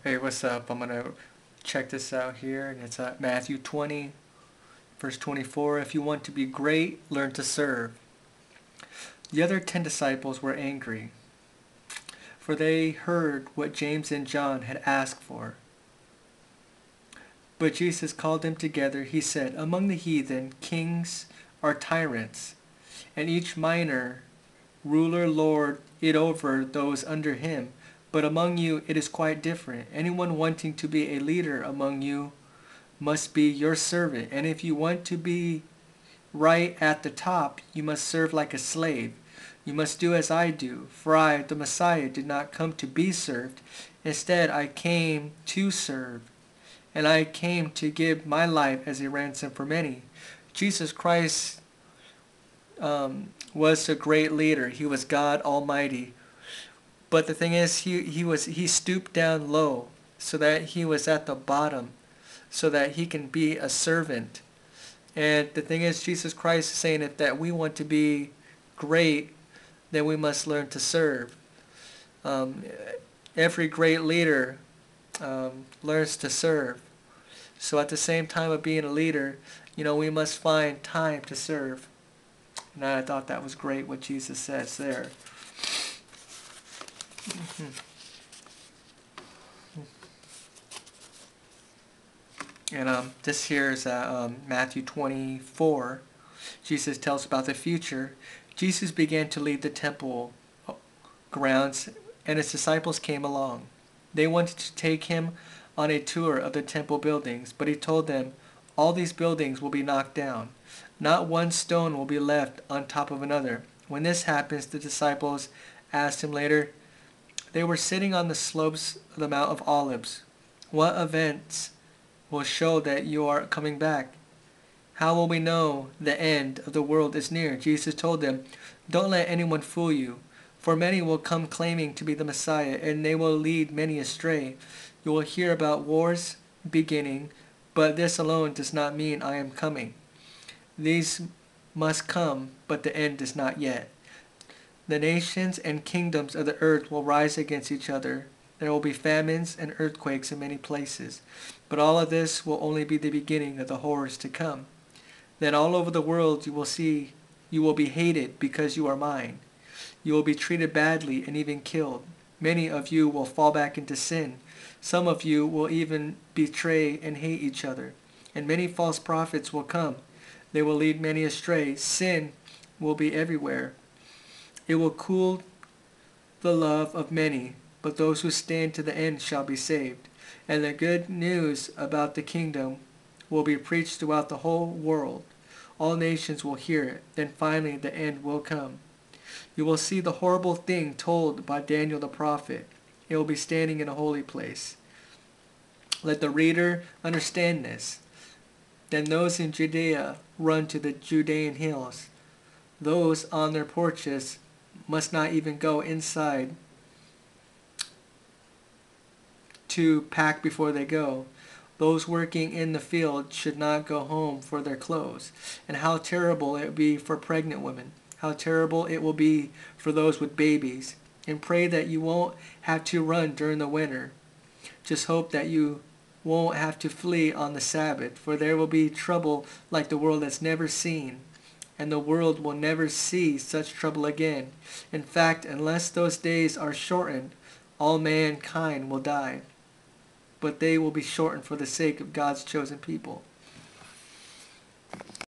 Hey, what's up? I'm gonna check this out here, and it's Matthew 20, verse 24. If you want to be great, learn to serve. The other 10 disciples were angry, for they heard what James and John had asked for. But Jesus called them together. He said, among the heathen, kings are tyrants, and each minor ruler lord it over those under him. But among you it is quite different. Anyone wanting to be a leader among you must be your servant. And if you want to be right at the top, you must serve like a slave. You must do as I do. For I, the Messiah, did not come to be served. Instead, I came to serve. And I came to give my life as a ransom for many. Jesus Christ was a great leader. He was God Almighty. But the thing is, he stooped down low so that he was at the bottom, so that he can be a servant. And the thing is, Jesus Christ is saying that we want to be great, then we must learn to serve. Um, every great leader learns to serve. So at the same time of being a leader, we must find time to serve. And I thought that was great what Jesus says there. And this here is Matthew 24. Jesus tells about the future. Jesus began to leave the temple grounds, and his disciples came along. They wanted to take him on a tour of the temple buildings, but he told them, all these buildings will be knocked down. Not one stone will be left on top of another. When this happens, the disciples asked him later. They were sitting on the slopes of the Mount of Olives. What events will show that you are coming back? How will we know the end of the world is near? Jesus told them, don't let anyone fool you, for many will come claiming to be the Messiah, and they will lead many astray. You will hear about wars beginning, but this alone does not mean I am coming. These must come, but the end is not yet. The nations and kingdoms of the earth will rise against each other. There will be famines and earthquakes in many places. But all of this will only be the beginning of the horrors to come. Then all over the world you will be hated because you are mine. You will be treated badly and even killed. Many of you will fall back into sin. Some of you will even betray and hate each other. And many false prophets will come. They will lead many astray. Sin will be everywhere. It will cool the love of many, but those who stand to the end shall be saved. And the good news about the kingdom will be preached throughout the whole world. All nations will hear it. Then finally the end will come. You will see the horrible thing told by Daniel the prophet. It will be standing in a holy place. Let the reader understand this. Then those in Judea run to the Judean hills. Those on their porches must not even go inside to pack before they go. Those working in the field should not go home for their clothes. And how terrible it will be for pregnant women. How terrible it will be for those with babies. And pray that you won't have to run during the winter. Just hope that you won't have to flee on the Sabbath, for there will be trouble like the world has never seen, and the world will never see such trouble again. In fact, unless those days are shortened, all mankind will die. But they will be shortened for the sake of God's chosen people.